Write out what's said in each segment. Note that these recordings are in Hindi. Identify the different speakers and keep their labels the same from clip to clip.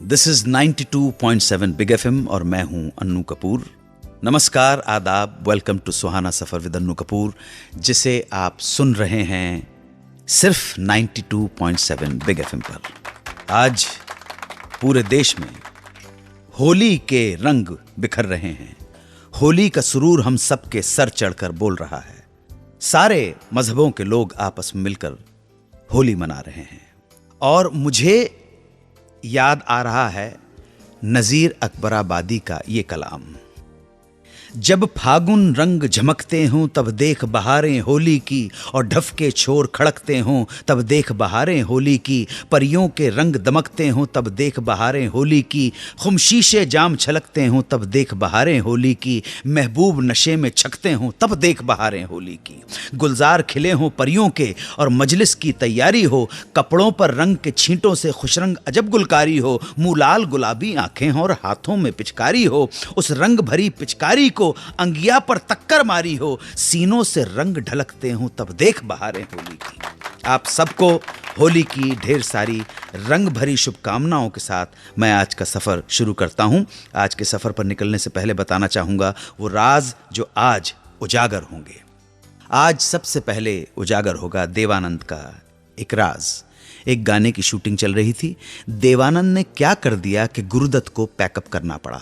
Speaker 1: दिस इज 92.7 बिग एफएम और मैं हूं अन्नू कपूर। नमस्कार, आदाब, welcome to Suhana Safar with Annu Kapoor, जिसे आप सुन रहे हैं सिर्फ 92.7 बिग एफएम पर। आज पूरे देश में होली के रंग बिखर रहे हैं। होली का सुरूर हम सबके सर चढ़कर बोल रहा है। सारे मजहबों के लोग आपस में मिलकर होली मना रहे हैं और मुझे याद आ रहा है नजीर अकबराबादी का ये कलाम। जब फागुन रंग झमकते हों तब देख बहारें होली की, और ढफ के छोर खड़कते हों तब देख बहारें होली की, परियों के रंग दमकते हों तब देख बहारें होली की, खुमशीशे जाम छलकते हों तब देख बहारें होली की, महबूब नशे में छकते हों तब देख बहारें होली की, गुलजार खिले हों परियों के और मजलिस की तैयारी हो, कपड़ों पर रंग के छींटों से खुशरंग अजब गुलकारी हो, मुँह लाल गुलाबी आंखें हों और हाथों में पिचकारी हो, उस रंग भरी पिचकारी को अंगिया पर टक्कर मारी हो, सीनों से रंग ढलकते हो तब देख बहारें होली की। आप सबको होली की ढेर सारी रंग भरी शुभकामनाओं के साथ मैं आज का सफर शुरू करता हूं। आज के सफर पर निकलने से पहले बताना चाहूंगा वो राज जो आज उजागर होंगे। आज सबसे पहले उजागर होगा देवानंद का एक राज। एक गाने की शूटिंग चल रही थी। देवानंद ने क्या कर दिया कि गुरुदत्त को पैकअप करना पड़ा।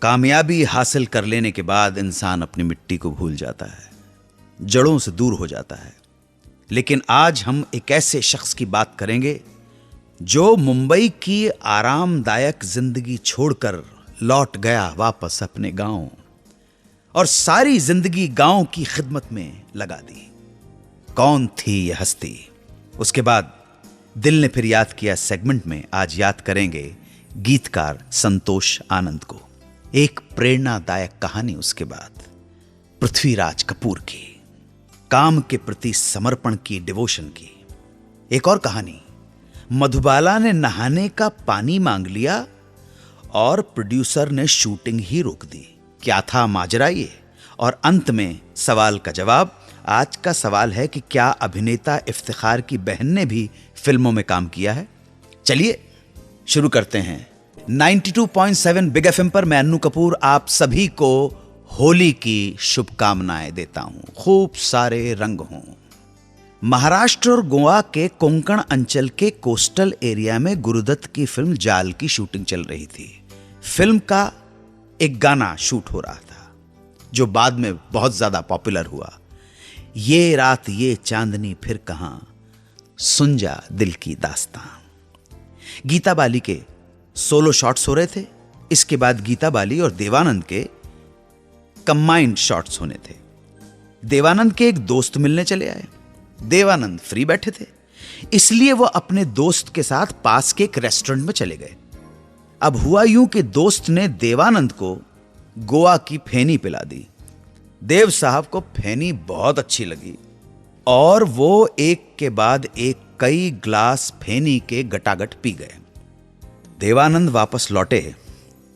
Speaker 1: कामयाबी हासिल कर लेने के बाद इंसान अपनी मिट्टी को भूल जाता है, जड़ों से दूर हो जाता है। लेकिन आज हम एक ऐसे शख्स की बात करेंगे जो मुंबई की आरामदायक जिंदगी छोड़कर लौट गया वापस अपने गांव और सारी जिंदगी गांव की खिदमत में लगा दी। कौन थी यह हस्ती? उसके बाद दिल ने फिर याद किया सेगमेंट में आज याद करेंगे गीतकार संतोष आनंद को। एक प्रेरणादायक कहानी उसके बाद पृथ्वीराज कपूर की, काम के प्रति समर्पण की, डिवोशन की। एक और कहानी, मधुबाला ने नहाने का पानी मांग लिया और प्रोड्यूसर ने शूटिंग ही रोक दी। क्या था माजरा ये? और अंत में सवाल का जवाब। आज का सवाल है कि क्या अभिनेता इफ्तिखार की बहन ने भी फिल्मों में काम किया है? चलिए शुरू करते हैं। 92.7 बिग एफएम पर मैं अन्नू कपूर आप सभी को होली की शुभकामनाएं देता हूं। खूब सारे रंग हों। महाराष्ट्र और गोवा के कोंकण अंचल के कोस्टल एरिया में गुरुदत्त की फिल्म जाल की शूटिंग चल रही थी। फिल्म का एक गाना शूट हो रहा था जो बाद में बहुत ज्यादा पॉपुलर हुआ। ये रात ये चांदनी फिर कहां, सुन जा दिल की दास्तां। गीता बाली के सोलो शॉट्स हो रहे थे। इसके बाद गीता बाली और देवानंद के कंबाइंड शॉट्स होने थे। देवानंद के एक दोस्त मिलने चले आए। देवानंद फ्री बैठे थे, इसलिए वो अपने दोस्त के साथ पास के एक रेस्टोरेंट में चले गए। अब हुआ यूं कि दोस्त ने देवानंद को गोवा की फेनी पिला दी। देव साहब को फेनी बहुत अच्छी लगी और वो एक के बाद एक कई ग्लास फेनी के गटागट पी गए। देवानंद वापस लौटे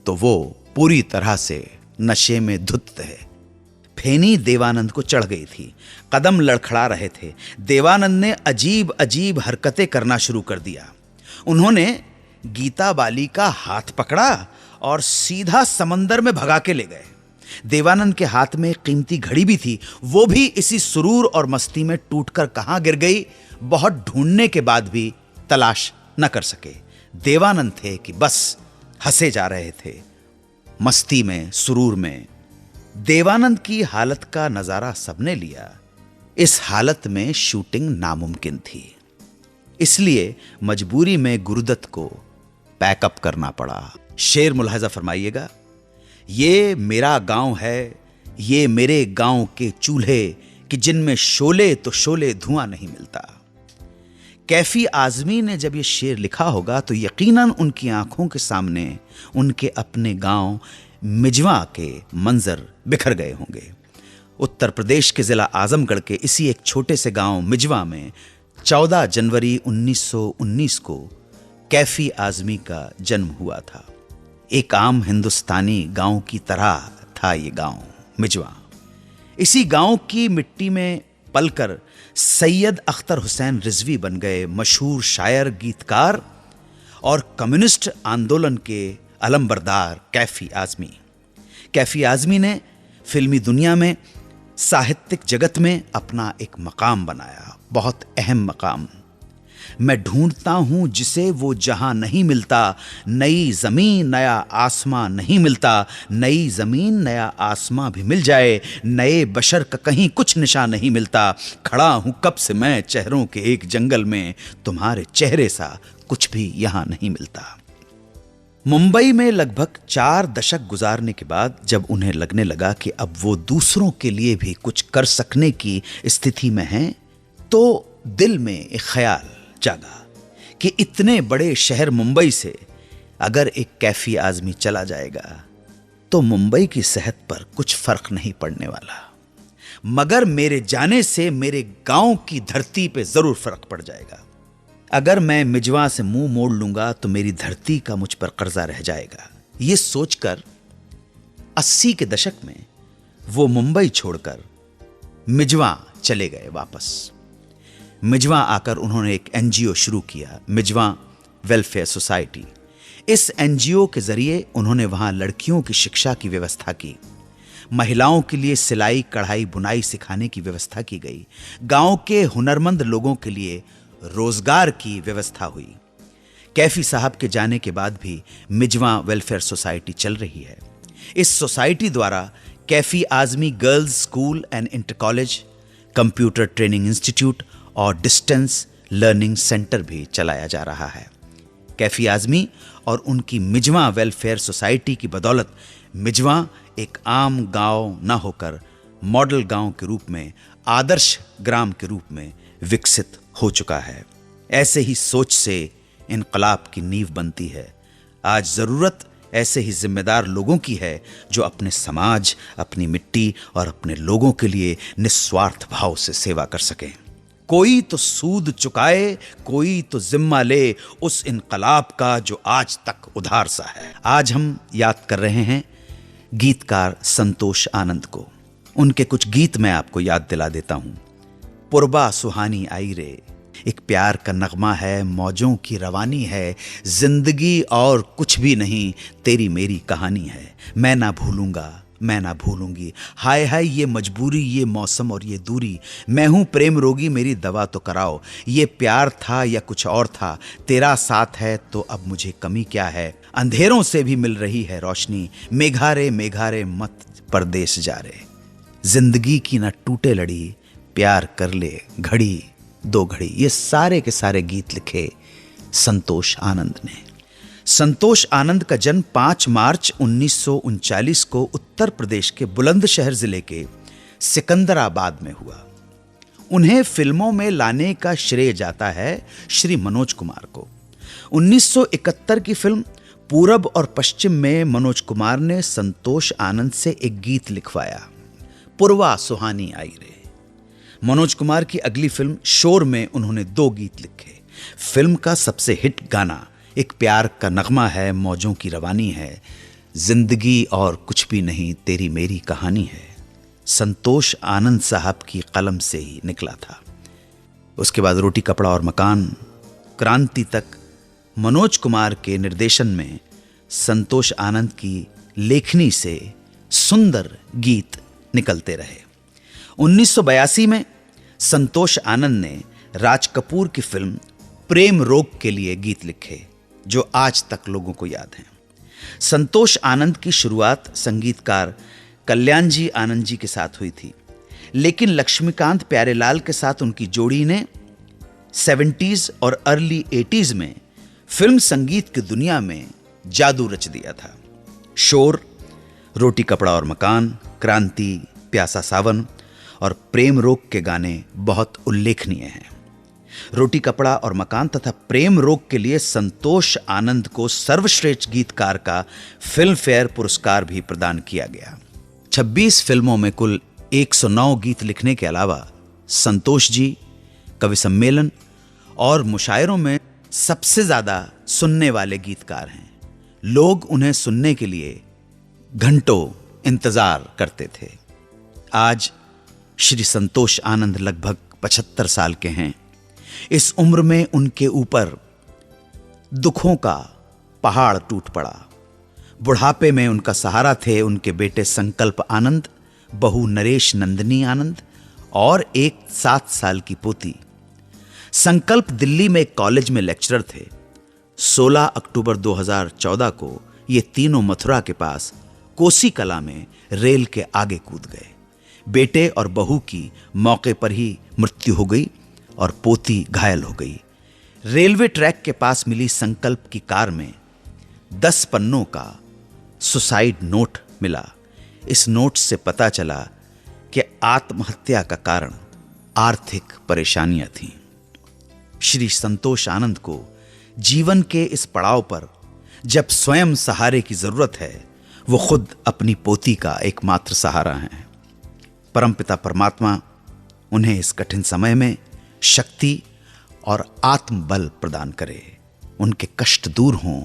Speaker 1: तो वो पूरी तरह से नशे में धुत थे। फेनी देवानंद को चढ़ गई थी, कदम लड़खड़ा रहे थे। देवानंद ने अजीब अजीब हरकतें करना शुरू कर दिया। उन्होंने गीता बाली का हाथ पकड़ा और सीधा समंदर में भगा के ले गए। देवानंद के हाथ में कीमती घड़ी भी थी, वो भी इसी सुरूर और मस्ती में टूटकर कहां गिर गई, बहुत ढूंढने के बाद भी तलाश न कर सके। देवानंद थे कि बस हंसे जा रहे थे, मस्ती में, सुरूर में। देवानंद की हालत का नजारा सबने लिया। इस हालत में शूटिंग नामुमकिन थी, इसलिए मजबूरी में गुरुदत्त को पैकअप करना पड़ा। शेर मुलाहिजा फरमाइएगा। ये मेरा गांव है, ये मेरे गांव के चूल्हे कि जिनमें शोले तो शोले धुआं नहीं मिलता। कैफी आजमी ने जब ये शेर लिखा होगा तो यकीनन उनकी आंखों के सामने उनके अपने गांव मिजवा के मंजर बिखर गए होंगे। उत्तर प्रदेश के जिला आजमगढ़ के इसी एक छोटे से गांव मिजवा में 14 जनवरी 1919 को कैफी आजमी का जन्म हुआ था। एक आम हिंदुस्तानी गांव की तरह था ये गांव मिजवा। इसी गांव की मिट्टी में पलकर सैयद अख्तर हुसैन रिजवी बन गए मशहूर शायर, गीतकार और कम्युनिस्ट आंदोलन के अलंबरदार कैफी आजमी। कैफी आजमी ने फिल्मी दुनिया में, साहित्यिक जगत में अपना एक मकाम बनाया, बहुत अहम मकाम। मैं ढूंढता हूं जिसे वो जहां नहीं मिलता, नई जमीन नया आसमां नहीं मिलता, नई जमीन नया आसमां भी मिल जाए, नए बशर का कहीं कुछ निशान नहीं मिलता, खड़ा हूं कब से मैं चेहरों के एक जंगल में, तुम्हारे चेहरे सा कुछ भी यहां नहीं मिलता। मुंबई में लगभग 4 दशक गुजारने के बाद जब उन्हें लगने लगा कि अब वो दूसरों के लिए भी कुछ कर सकने की स्थिति में हैं, तो दिल में एक ख्याल जागा कि इतने बड़े शहर मुंबई से अगर एक कैफी आजमी चला जाएगा तो मुंबई की सेहत पर कुछ फर्क नहीं पड़ने वाला, मगर मेरे जाने से मेरे गांव की धरती पे जरूर फर्क पड़ जाएगा। अगर मैं मिजवा से मुंह मोड़ लूंगा तो मेरी धरती का मुझ पर कर्जा रह जाएगा। ये सोचकर 80 के दशक में वो मुंबई छोड़कर मिजवा चले गए वापस। मिजवा आकर उन्होंने एक एनजीओ शुरू किया, मिजवा वेलफेयर सोसाइटी। इस एनजीओ के जरिए उन्होंने वहां लड़कियों की शिक्षा की व्यवस्था की, महिलाओं के लिए सिलाई कढ़ाई बुनाई सिखाने की व्यवस्था की गई, गांव के हुनरमंद लोगों के लिए रोजगार की व्यवस्था हुई। कैफी साहब के जाने के बाद भी मिजवा वेलफेयर सोसाइटी चल रही है। इस सोसाइटी द्वारा Kaifi Azmi girls school and inter college, computer training institute और डिस्टेंस लर्निंग सेंटर भी चलाया जा रहा है। कैफी आजमी और उनकी मिजवा वेलफेयर सोसाइटी की बदौलत मिजवा एक आम गांव न होकर मॉडल गांव के रूप में, आदर्श ग्राम के रूप में विकसित हो चुका है। ऐसे ही सोच से इनकलाब की नींव बनती है। आज जरूरत ऐसे ही जिम्मेदार लोगों की है जो अपने समाज, अपनी मिट्टी और अपने लोगों के लिए निस्वार्थ भाव से सेवा कर सकें। कोई तो सूद चुकाए, कोई तो जिम्मा ले उस इनकलाब का जो आज तक उधार सा है। आज हम याद कर रहे हैं गीतकार संतोष आनंद को। उनके कुछ गीत मैं आपको याद दिला देता हूं। पुरबा सुहानी आई रे, एक प्यार का नगमा है, मौजों की रवानी है, जिंदगी और कुछ भी नहीं, तेरी मेरी कहानी है, मैं ना भूलूंगा मैं ना भूलूंगी, हाय हाय ये मजबूरी, ये मौसम और ये दूरी, मैं हूं प्रेम रोगी मेरी दवा तो कराओ, ये प्यार था या कुछ और था, तेरा साथ है तो अब मुझे कमी क्या है, अंधेरों से भी मिल रही है रोशनी, मेघारे मत परदेश जा रे, जिंदगी की ना टूटे लड़ी, प्यार कर ले घड़ी दो घड़ी। ये सारे के सारे गीत लिखे संतोष आनंद ने। संतोष आनंद का जन्म 5 मार्च 1939 को उत्तर प्रदेश के बुलंदशहर जिले के सिकंदराबाद में हुआ। उन्हें फिल्मों में लाने का श्रेय जाता है श्री मनोज कुमार को। 1971 की फिल्म पूरब और पश्चिम में मनोज कुमार ने संतोष आनंद से एक गीत लिखवाया, पुरवा सुहानी आई रे। मनोज कुमार की अगली फिल्म शोर में उन्होंने 2 गीत लिखे। फिल्म का सबसे हिट गाना एक प्यार का नगमा है, मौजों की रवानी है, जिंदगी और कुछ भी नहीं, तेरी मेरी कहानी है, संतोष आनंद साहब की कलम से ही निकला था। उसके बाद रोटी कपड़ा और मकान, क्रांति तक मनोज कुमार के निर्देशन में संतोष आनंद की लेखनी से सुंदर गीत निकलते रहे। 1982 में संतोष आनंद ने राज कपूर की फिल्म प्रेम रोग के लिए गीत लिखे जो आज तक लोगों को याद हैं। संतोष आनंद की शुरुआत संगीतकार कल्याण जी आनंद जी के साथ हुई थी, लेकिन लक्ष्मीकांत प्यारेलाल के साथ उनकी जोड़ी ने 70s और अर्ली 80s में फिल्म संगीत की दुनिया में जादू रच दिया था। शोर, रोटी कपड़ा और मकान, क्रांति, प्यासा सावन और प्रेम रोग के गाने बहुत उल्लेखनीय हैं। रोटी कपड़ा और मकान तथा प्रेम रोग के लिए संतोष आनंद को सर्वश्रेष्ठ गीतकार का फिल्म फेयर पुरस्कार भी प्रदान किया गया। 26 फिल्मों में कुल 109 गीत लिखने के अलावा संतोष जी कवि सम्मेलन और मुशायरों में सबसे ज्यादा सुनने वाले गीतकार हैं। लोग उन्हें सुनने के लिए घंटों इंतजार करते थे। आज श्री संतोष आनंद लगभग 75 साल के हैं। इस उम्र में उनके ऊपर दुखों का पहाड़ टूट पड़ा। बुढ़ापे में उनका सहारा थे उनके बेटे संकल्प आनंद, बहू नरेश नंदिनी आनंद और एक 7 साल की पोती। संकल्प दिल्ली में एक कॉलेज में लेक्चरर थे। 16 अक्टूबर 2014 को ये तीनों मथुरा के पास कोसी कला में रेल के आगे कूद गए। बेटे और बहू की मौके पर ही मृत्यु हो गई और पोती घायल हो गई। रेलवे ट्रैक के पास मिली संकल्प की कार में 10 पन्नों का सुसाइड नोट मिला। इस नोट से पता चला कि आत्महत्या का कारण आर्थिक परेशानियां थीं। श्री संतोष आनंद को जीवन के इस पड़ाव पर जब स्वयं सहारे की जरूरत है, वो खुद अपनी पोती का एकमात्र सहारा हैं। परमपिता परमात्मा उन्हें इस कठिन समय में शक्ति और आत्मबल प्रदान करे, उनके कष्ट दूर हों,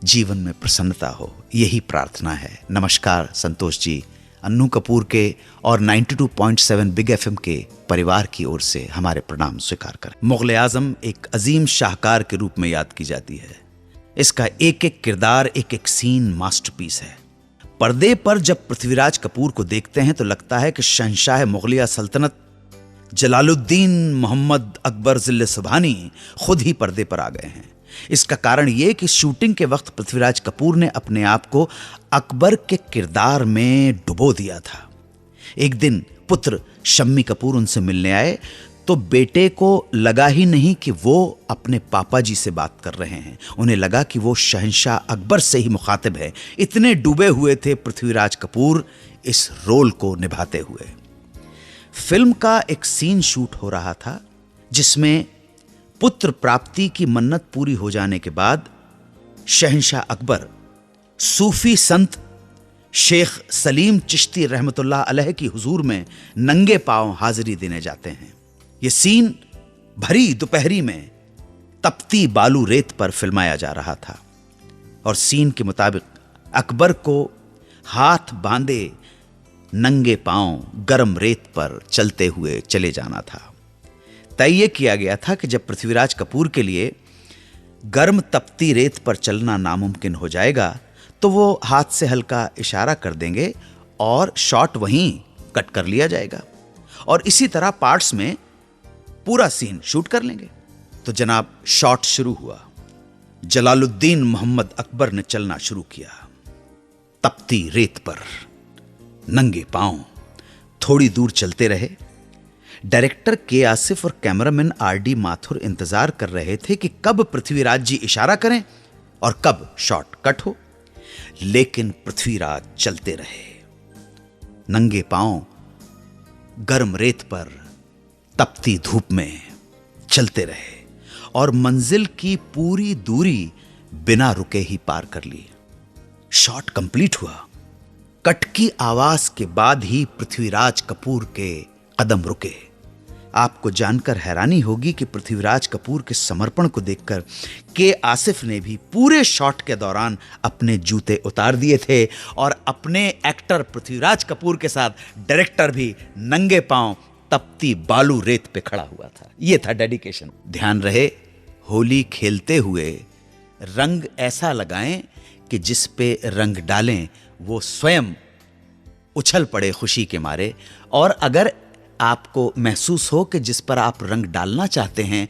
Speaker 1: जीवन में प्रसन्नता हो, यही प्रार्थना है। नमस्कार संतोष जी। अन्नू कपूर के और 92.7 बिग एफएम के परिवार की ओर से हमारे प्रणाम स्वीकार करें। मुगल आजम एक अजीम शाहकार के रूप में याद की जाती है। इसका एक एक किरदार, एक एक सीन मास्टरपीस है। पर्दे पर जब पृथ्वीराज कपूर को देखते हैं तो लगता है कि शहंशाह मुगलिया सल्तनत जलालुद्दीन मोहम्मद अकबर जिले सुभानी खुद ही पर्दे पर आ गए हैं। इसका कारण यह कि शूटिंग के वक्त पृथ्वीराज कपूर ने अपने आप को अकबर के किरदार में डुबो दिया था। एक दिन पुत्र शम्मी कपूर उनसे मिलने आए तो बेटे को लगा ही नहीं कि वो अपने पापा जी से बात कर रहे हैं। उन्हें लगा कि वो शहंशाह अकबर से ही मुखातिब है। इतने डूबे हुए थे पृथ्वीराज कपूर इस रोल को निभाते हुए। फिल्म का एक सीन शूट हो रहा था जिसमें पुत्र प्राप्ति की मन्नत पूरी हो जाने के बाद शहंशाह अकबर सूफी संत शेख सलीम चिश्ती रहमतुल्लाह अलैह की हुजूर में नंगे पांव हाजिरी देने जाते हैं। यह सीन भरी दोपहरी में तपती बालू रेत पर फिल्माया जा रहा था और सीन के मुताबिक अकबर को हाथ बांधे नंगे पांव गर्म रेत पर चलते हुए चले जाना था। तय यह किया गया था कि जब पृथ्वीराज कपूर के लिए गर्म तपती रेत पर चलना नामुमकिन हो जाएगा तो वो हाथ से हल्का इशारा कर देंगे और शॉट वहीं कट कर लिया जाएगा और इसी तरह पार्ट्स में पूरा सीन शूट कर लेंगे। तो जनाब शॉट शुरू हुआ। जलालुद्दीन मोहम्मद अकबर ने चलना शुरू किया। तपती रेत पर नंगे पांव थोड़ी दूर चलते रहे। डायरेक्टर के आसिफ और कैमरामैन आर.डी. माथुर इंतजार कर रहे थे कि कब पृथ्वीराज जी इशारा करें और कब शॉट कट हो, लेकिन पृथ्वीराज चलते रहे। नंगे पांव गर्म रेत पर तपती धूप में चलते रहे और मंजिल की पूरी दूरी बिना रुके ही पार कर ली। शॉट कंप्लीट हुआ। कट की आवाज के बाद ही पृथ्वीराज कपूर के कदम रुके। आपको जानकर हैरानी होगी कि पृथ्वीराज कपूर के समर्पण को देखकर के आसिफ ने भी पूरे शॉट के दौरान अपने जूते उतार दिए थे और अपने एक्टर पृथ्वीराज कपूर के साथ डायरेक्टर भी नंगे पांव तपती बालू रेत पे खड़ा हुआ था। यह था डेडिकेशन। ध्यान रहे, होली खेलते हुए रंग ऐसा लगाएं कि जिस पे रंग डालें वो स्वयं उछल पड़े खुशी के मारे, और अगर आपको महसूस हो कि जिस पर आप रंग डालना चाहते हैं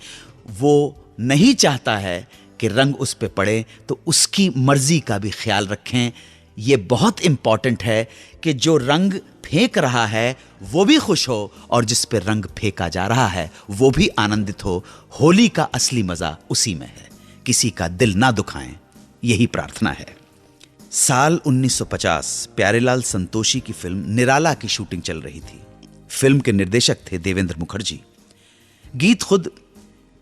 Speaker 1: वो नहीं चाहता है कि रंग उस पे पड़े तो उसकी मर्जी का भी ख्याल रखें। ये बहुत इंपॉर्टेंट है कि जो रंग फेंक रहा है वो भी खुश हो और जिस पे रंग फेंका जा रहा है वो भी आनंदित हो। होली का असली मजा उसी में है। किसी का दिल ना दुखाएं, यही प्रार्थना है। साल 1950 प्यारेलाल संतोषी की फिल्म निराला की शूटिंग चल रही थी। फिल्म के निर्देशक थे देवेंद्र मुखर्जी। गीत खुद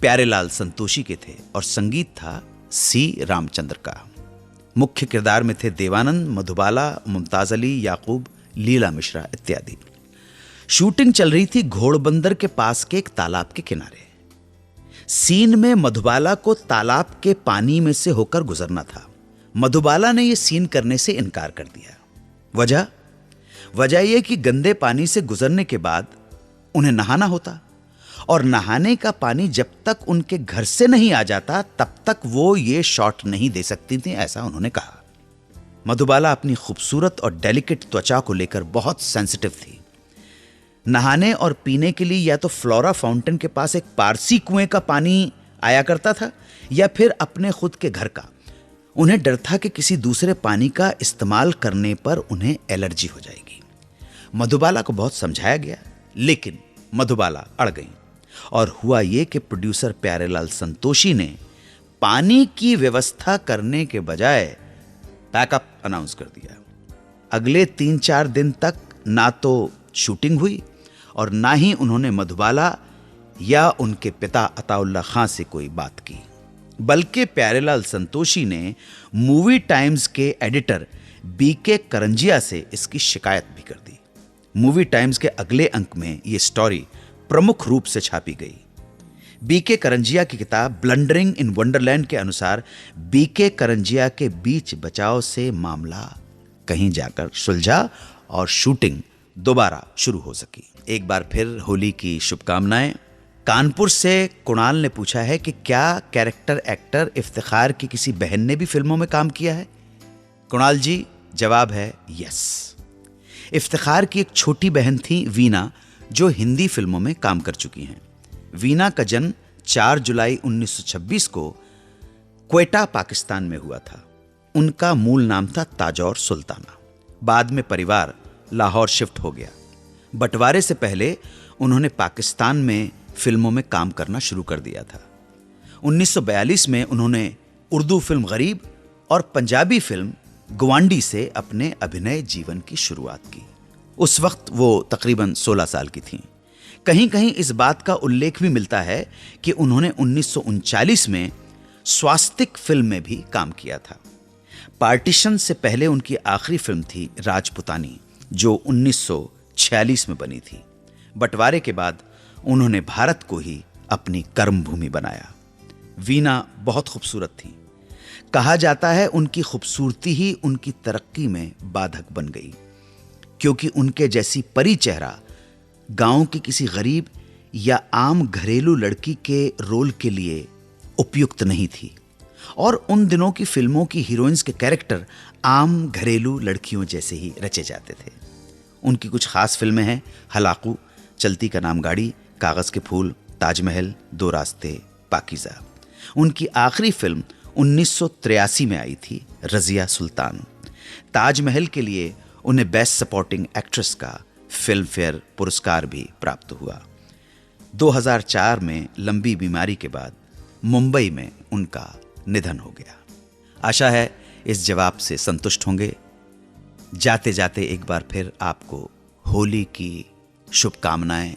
Speaker 1: प्यारेलाल संतोषी के थे और संगीत था सी रामचंद्र का। मुख्य किरदार में थे देवानंद, मधुबाला, मुमताज अली, याकूब, लीला मिश्रा इत्यादि। शूटिंग चल रही थी घोड़बंदर के पास के एक तालाब के किनारे। सीन में मधुबाला को तालाब के पानी में से होकर गुजरना था। मधुबाला ने यह सीन करने से इनकार कर दिया। वजह यह कि गंदे पानी से गुजरने के बाद उन्हें नहाना होता और नहाने का पानी जब तक उनके घर से नहीं आ जाता तब तक वो ये शॉट नहीं दे सकती थी, ऐसा उन्होंने कहा। मधुबाला अपनी खूबसूरत और डेलिकेट त्वचा को लेकर बहुत सेंसिटिव थी। नहाने और पीने के लिए या तो फ्लोरा फाउंटेन के पास एक पारसी कुएं का पानी आया करता था या फिर अपने खुद के घर का। उन्हें डर था कि किसी दूसरे पानी का इस्तेमाल करने पर उन्हें एलर्जी हो जाएगी। मधुबाला को बहुत समझाया गया, लेकिन मधुबाला अड़ गई और हुआ ये कि प्रोड्यूसर प्यारेलाल संतोषी ने पानी की व्यवस्था करने के बजाय पैकअप अनाउंस कर दिया। अगले 3-4 दिन तक ना तो शूटिंग हुई और ना ही उन्होंने मधुबाला या उनके पिता अताउल्ला खां से कोई बात की, बल्कि प्यारेलाल संतोषी ने मूवी टाइम्स के एडिटर बीके करंजिया से इसकी शिकायत भी कर दी। मूवी टाइम्स के अगले अंक में यह स्टोरी प्रमुख रूप से छापी गई। बीके करंजिया की किताब ब्लंडरिंग इन वंडरलैंड के अनुसार बीके करंजिया के बीच बचाव से मामला कहीं जाकर सुलझा और शूटिंग दोबारा शुरू हो सकी। एक बार फिर होली की शुभकामनाएं। कानपुर से कुणाल ने पूछा है कि क्या कैरेक्टर एक्टर इफ्तिखार की किसी बहन ने भी फिल्मों में काम किया है? कुणाल जी, जवाब है यस। इफ्तिखार की एक छोटी बहन थी वीना, जो हिंदी फिल्मों में काम कर चुकी हैं। वीना का जन्म 4 जुलाई 1926 को क्वेटा, पाकिस्तान में हुआ था। उनका मूल नाम था ताजौर सुल्ताना। बाद में परिवार लाहौर शिफ्ट हो गया। बंटवारे से पहले उन्होंने पाकिस्तान में फिल्मों में काम करना शुरू कर दिया था। 1942 में उन्होंने उर्दू फिल्म गरीब और पंजाबी फिल्म गवांडी से अपने अभिनय जीवन की शुरुआत की। उस वक्त वो तकरीबन 16 साल की थीं। कहीं कहीं इस बात का उल्लेख भी मिलता है कि उन्होंने 1939 में स्वास्तिक फिल्म में भी काम किया था। पार्टीशन से पहले उनकी आखिरी फिल्म थी राजपुतानी, जो 1946 में बनी थी। बंटवारे के बाद उन्होंने भारत को ही अपनी कर्मभूमि बनाया। वीना बहुत खूबसूरत थी। कहा जाता है उनकी खूबसूरती ही उनकी तरक्की में बाधक बन गई, क्योंकि उनके जैसी परी चेहरा गांव की किसी गरीब या आम घरेलू लड़की के रोल के लिए उपयुक्त नहीं थी। और उन दिनों की फिल्मों की हीरोइंस के कैरेक्टर आम घरेलू लड़कियों जैसे ही रचे जाते थे। उनकी कुछ खास फिल्में हैं हलाकू, चलती का नाम गाड़ी, कागज के फूल, ताजमहल, दो रास्ते, पाकीज़ा। उनकी आखिरी फिल्म 1983 में आई थी, रजिया सुल्तान। ताजमहल के लिए उन्हें बेस्ट सपोर्टिंग एक्ट्रेस का फिल्म फेयर पुरस्कार भी प्राप्त हुआ। 2004 में लंबी बीमारी के बाद मुंबई में उनका निधन हो गया। आशा है इस जवाब से संतुष्ट होंगे। जाते जाते एक बार फिर आपको होली की शुभकामनाएं।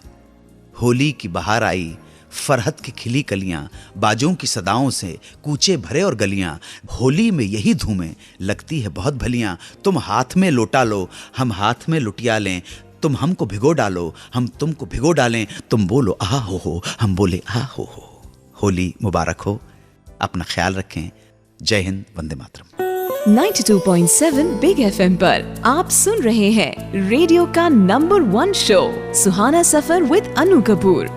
Speaker 1: होली की बहार आई, फरहत की खिली कलियां, बाजों की सदाओं से कूचे भरे और गलियां। होली में यही धूमें लगती है बहुत भलियां। तुम हाथ में लोटा लो, हम हाथ में लुटिया लें। तुम हमको भिगो डालो, हम तुमको भिगो डालें। तुम बोलो आहा हो, हम बोले आहा हो। होली मुबारक हो। अपना ख्याल रखें। जय हिंद, वंदे मातरम।
Speaker 2: 92.7 बिग FM पर आप सुन रहे हैं रेडियो का number 1 show Suhana Safar with Anu Kapoor.